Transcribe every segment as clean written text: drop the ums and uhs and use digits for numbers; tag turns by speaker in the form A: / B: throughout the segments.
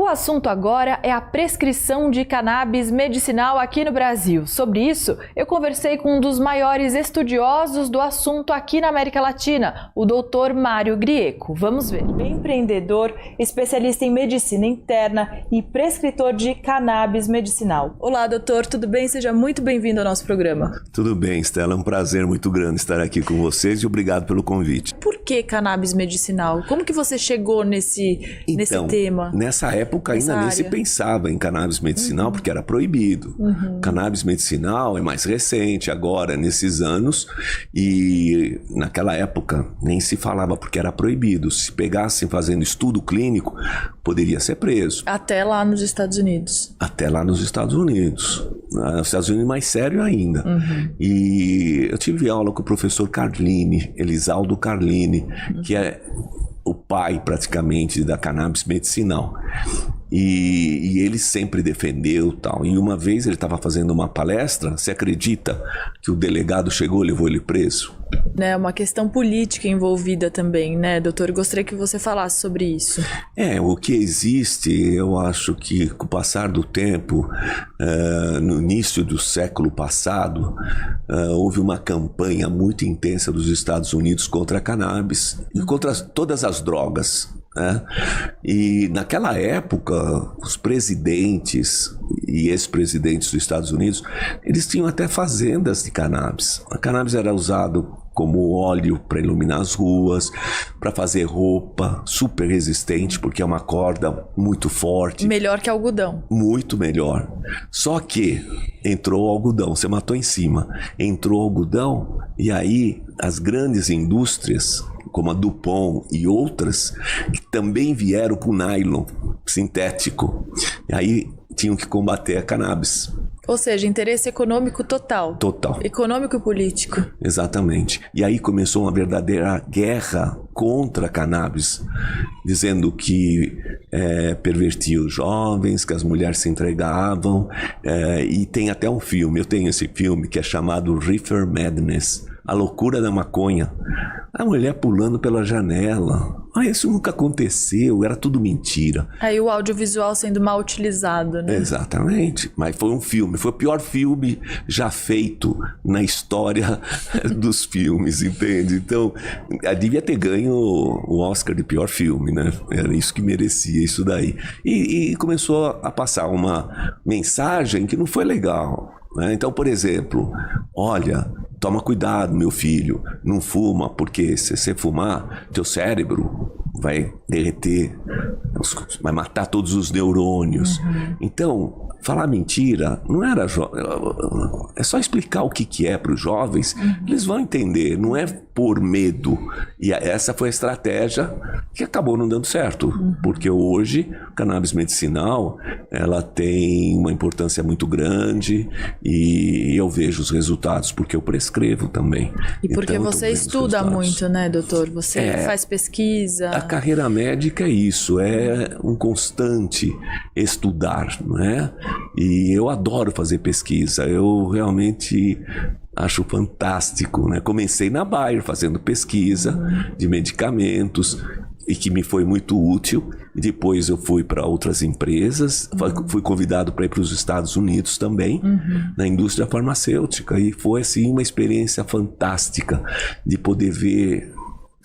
A: O assunto agora é a prescrição de cannabis medicinal aqui no Brasil. Sobre isso, eu conversei com um dos maiores estudiosos do assunto aqui na América Latina, o Dr. Mário Grieco. Vamos ver. Empreendedor, especialista em medicina interna e prescritor de cannabis medicinal. Olá, doutor, tudo bem? Seja muito bem-vindo ao nosso programa.
B: Tudo bem, Estela. É um prazer muito grande estar aqui com vocês e obrigado pelo convite.
A: Por que cannabis medicinal? Como que você chegou nesse tema?
B: Nessa época ainda nem se pensava em cannabis medicinal, porque era proibido. Cannabis medicinal é mais recente agora, nesses anos, e naquela época nem se falava porque era proibido. Se pegassem fazendo estudo clínico, poderia ser preso.
A: Até lá nos Estados Unidos.
B: Até lá nos Estados Unidos. Nos Estados Unidos mais sério ainda. E eu tive aula com o professor Carlini, Elisaldo Carlini, que é o pai praticamente da cannabis medicinal. E ele sempre defendeu tal. E uma vez ele estava fazendo uma palestra, você acredita que o delegado chegou e levou ele preso?
A: É uma questão política envolvida também, né, doutor? Gostaria que você falasse sobre isso.
B: O que existe, eu acho que com o passar do tempo, no início do século passado, houve uma campanha muito intensa dos Estados Unidos contra a cannabis e contra todas as drogas. E naquela época os presidentes e ex-presidentes dos Estados Unidos, eles tinham até fazendas de cannabis. A cannabis era usado como óleo para iluminar as ruas, para fazer roupa, super resistente, porque é uma corda muito forte.
A: Melhor que algodão.
B: Muito melhor. Só que entrou o algodão, você matou em cima. Entrou o algodão e aí as grandes indústrias, como a DuPont e outras, que também vieram com nylon sintético. E aí tinham que combater a cannabis.
A: Ou seja, interesse econômico total.
B: Total.
A: Econômico e político.
B: Exatamente. E aí começou uma verdadeira guerra contra a cannabis, dizendo que pervertia os jovens, que as mulheres se entregavam. E tem até um filme, eu tenho esse filme, que é chamado Reefer Madness, A Loucura da Maconha. A mulher pulando pela janela. Isso nunca aconteceu, era tudo mentira.
A: Aí o audiovisual sendo mal utilizado, né?
B: Exatamente, mas foi um filme, foi o pior filme já feito na história dos filmes, entende? Então, devia ter ganho o Oscar de pior filme, né? Era isso que merecia, isso daí. E começou a passar uma mensagem que não foi legal. Então, por exemplo, olha, toma cuidado, meu filho, não fuma, porque se você fumar, teu cérebro vai derreter, vai matar todos os neurônios. Então, falar mentira não era... É só explicar o que é para os jovens, eles vão entender, não é por medo. E essa foi a estratégia que acabou não dando certo, porque hoje a cannabis medicinal, ela tem uma importância muito grande e eu vejo os resultados, porque eu prescrevo também.
A: E porque então, você estuda muito, né, doutor? Você faz pesquisa.
B: A carreira médica é isso, é um constante estudar, não é? E eu adoro fazer pesquisa, eu realmente acho fantástico, né? Comecei na Bayer fazendo pesquisa de medicamentos e que me foi muito útil. E depois eu fui para outras empresas, fui convidado para ir para os Estados Unidos também, na indústria farmacêutica. E foi assim uma experiência fantástica de poder ver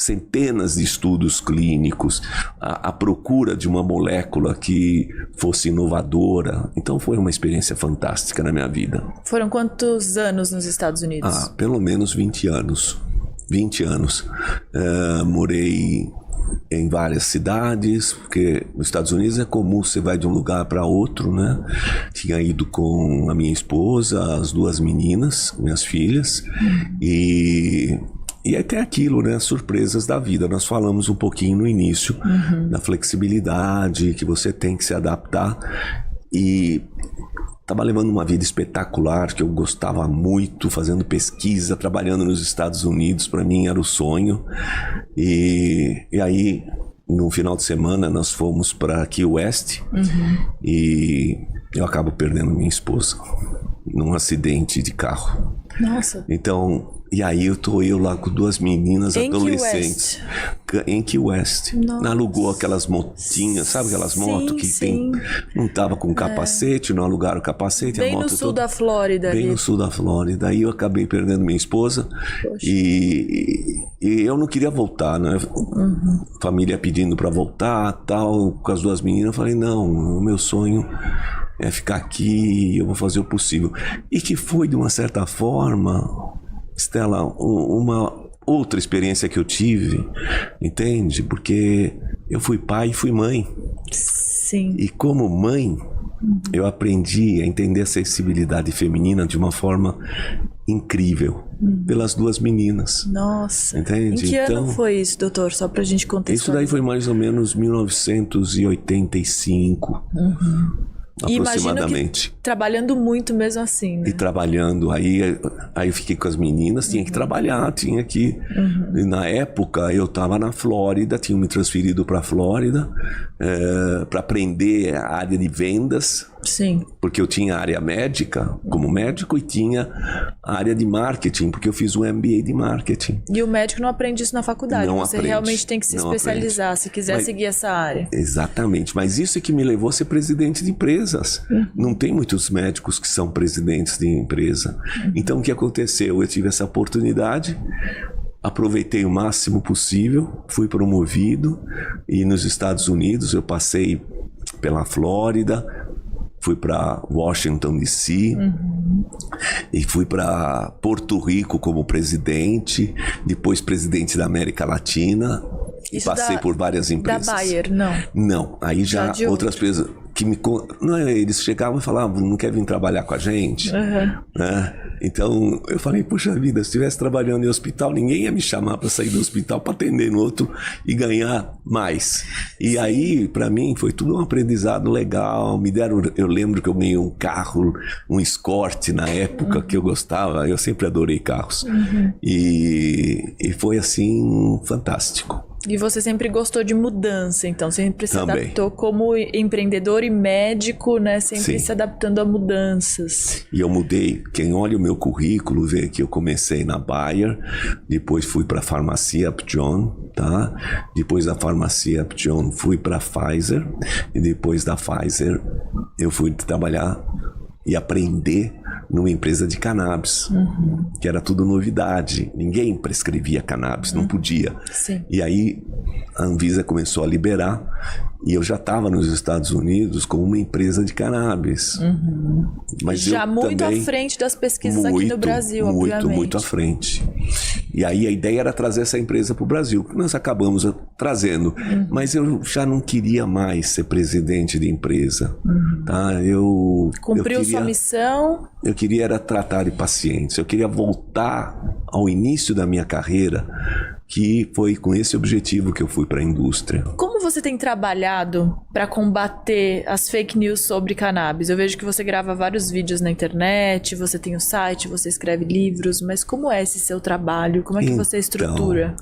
B: centenas de estudos clínicos, a procura de uma molécula que fosse inovadora. Então foi uma experiência fantástica na minha vida.
A: Foram quantos anos nos Estados Unidos?
B: Pelo menos 20 anos. 20 anos. Morei em várias cidades, porque nos Estados Unidos é comum, você vai de um lugar para outro, né? Tinha ido com a minha esposa, as duas meninas, minhas filhas, e aí tem aquilo, né? Surpresas da vida. Nós falamos um pouquinho no início da flexibilidade, que você tem que se adaptar. E estava levando uma vida espetacular, que eu gostava muito, fazendo pesquisa, trabalhando nos Estados Unidos, para mim era o sonho. E aí, no final de semana, nós fomos para Key West e eu acabo perdendo minha esposa num acidente de carro.
A: Nossa.
B: Então, E aí eu lá com 2 meninas
A: em
B: adolescentes. Em Key West.
A: Nossa.
B: Alugou aquelas motinhas, sabe aquelas motos que
A: sim.
B: não tava com capacete, não alugaram o capacete.
A: Bem
B: a moto
A: no sul da Flórida.
B: Bem
A: ali.
B: no sul da Flórida. Aí eu acabei perdendo minha esposa. E eu não queria voltar, né? Família pedindo para voltar, tal, com as 2 meninas. Eu falei, não, o meu sonho é ficar aqui, eu vou fazer o possível. E que foi, de uma certa forma, Stella, uma outra experiência que eu tive, entende? Porque eu fui pai e fui mãe.
A: Sim.
B: E como mãe, eu aprendi a entender a sensibilidade feminina de uma forma incrível, pelas 2 meninas.
A: Nossa.
B: Entende?
A: Em que
B: então,
A: ano foi isso, doutor? Só pra gente contextualizar.
B: Isso daí foi mais ou menos 1985. Aproximadamente.
A: E trabalhando muito mesmo assim, né?
B: E trabalhando, aí eu fiquei com as meninas, tinha que trabalhar, tinha que... E na época eu estava na Flórida, tinham me transferido para a Flórida para aprender a área de vendas.
A: Sim.
B: Porque eu tinha a área médica, como médico, e tinha a área de marketing, porque eu fiz um MBA de marketing.
A: E o médico não aprende isso na faculdade.
B: Não
A: Você
B: aprende,
A: realmente tem que se especializar, se quiser seguir essa área.
B: Exatamente. Mas isso é que me levou a ser presidente de empresas. Não tem muitos médicos que são presidentes de empresa. Então, o que aconteceu? Eu tive essa oportunidade, aproveitei o máximo possível, fui promovido, e nos Estados Unidos eu passei pela Flórida, fui para Washington, D.C., e fui para Porto Rico como presidente, depois presidente da América Latina. E passei por várias empresas.
A: Da Bayer, não?
B: Não, aí já outras empresas que eles chegavam e falavam, não quer vir trabalhar com a gente? Né? Então eu falei, puxa vida, se estivesse trabalhando em hospital, ninguém ia me chamar para sair do hospital para atender no outro e ganhar mais. E aí, para mim, foi tudo um aprendizado legal. Eu lembro que eu ganhei um carro, um Escort na época que eu gostava, eu sempre adorei carros. E foi assim, fantástico.
A: E você sempre gostou de mudança, então sempre se adaptou como empreendedor e médico, né? Sempre se adaptando a mudanças.
B: E eu mudei. Quem olha o meu currículo vê que eu comecei na Bayer, depois fui para a farmácia Upjohn, tá? Depois da farmácia Upjohn fui para a Pfizer, e depois da Pfizer eu fui trabalhar e aprender numa empresa de cannabis, que era tudo novidade. Ninguém prescrevia cannabis, não podia.
A: Sim.
B: E aí a Anvisa começou a liberar, e eu já estava nos Estados Unidos com uma empresa de cannabis. Mas
A: já muito
B: também,
A: à frente das pesquisas aqui no Brasil, obviamente.
B: Muito à frente. E aí a ideia era trazer essa empresa para o Brasil, que nós acabamos trazendo. Mas eu já não queria mais ser presidente de empresa. Tá?
A: Cumpriu sua missão?
B: Eu queria era tratar de pacientes. Eu queria voltar ao início da minha carreira, que foi com esse objetivo que eu fui para a indústria.
A: Como você tem trabalhado para combater as fake news sobre cannabis? Eu vejo que você grava vários vídeos na internet, você tem o site, você escreve livros, mas como é esse seu trabalho? Como é que você estrutura?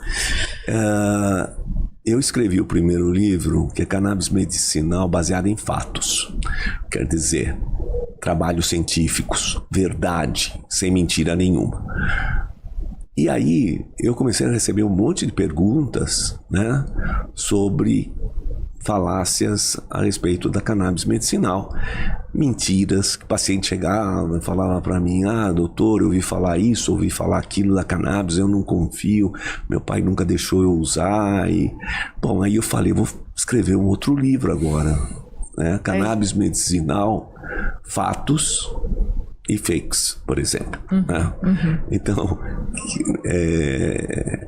B: Eu escrevi o primeiro livro, que é Cannabis Medicinal, baseado em fatos. Quer dizer, trabalhos científicos, verdade, sem mentira nenhuma. E aí eu comecei a receber um monte de perguntas, né, sobre falácias a respeito da cannabis medicinal. Mentiras, que o paciente chegava e falava para mim, doutor, eu ouvi falar isso, ouvi falar aquilo da cannabis, eu não confio, meu pai nunca deixou eu usar. Bom, aí eu falei, vou escrever um outro livro agora, né? Cannabis medicinal, fatos e fakes, por exemplo. Né? Então,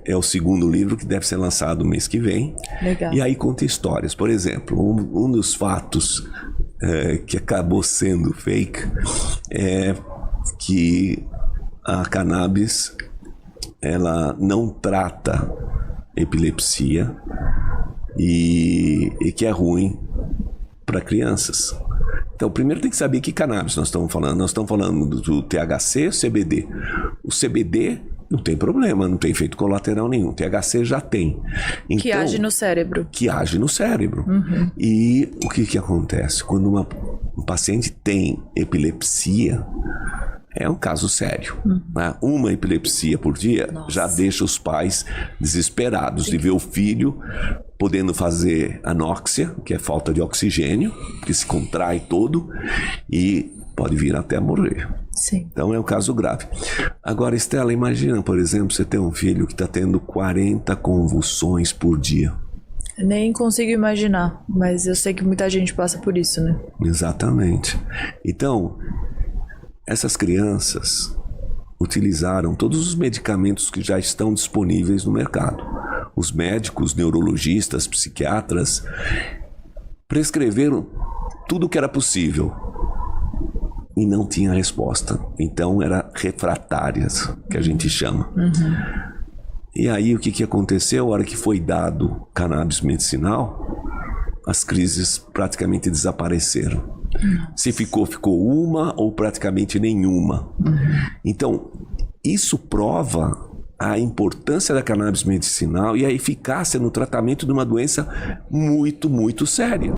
B: é o segundo livro que deve ser lançado no mês que vem.
A: Legal.
B: E aí conta histórias. Por exemplo, um dos fatos que acabou sendo fake é que a cannabis ela não trata epilepsia e que é ruim para crianças. Então, primeiro tem que saber que cannabis nós estamos falando. Nós estamos falando do THC ou CBD. O CBD Não tem problema, não tem efeito colateral nenhum. THC já tem. Então,
A: que age no cérebro.
B: Que age no cérebro. E o que acontece? Quando um paciente tem epilepsia, é um caso sério. Né? Uma epilepsia por dia já deixa os pais desesperados de ver o filho podendo fazer anóxia, que é falta de oxigênio, que se contrai todo e pode vir até a morrer.
A: Sim.
B: Então é um caso grave. Agora, Estela, imagina, por exemplo, você tem um filho que está tendo 40 convulsões por dia.
A: Nem consigo imaginar, mas eu sei que muita gente passa por isso, né?
B: Exatamente. Então, essas crianças utilizaram todos os medicamentos que já estão disponíveis no mercado. Os médicos, neurologistas, psiquiatras prescreveram tudo o que era possível e não tinha resposta. Então, era refratárias, que a gente chama. E aí, o que aconteceu? A hora que foi dado cannabis medicinal, as crises praticamente desapareceram. Se ficou uma ou praticamente nenhuma. Então, isso prova a importância da cannabis medicinal e a eficácia no tratamento de uma doença muito, muito séria.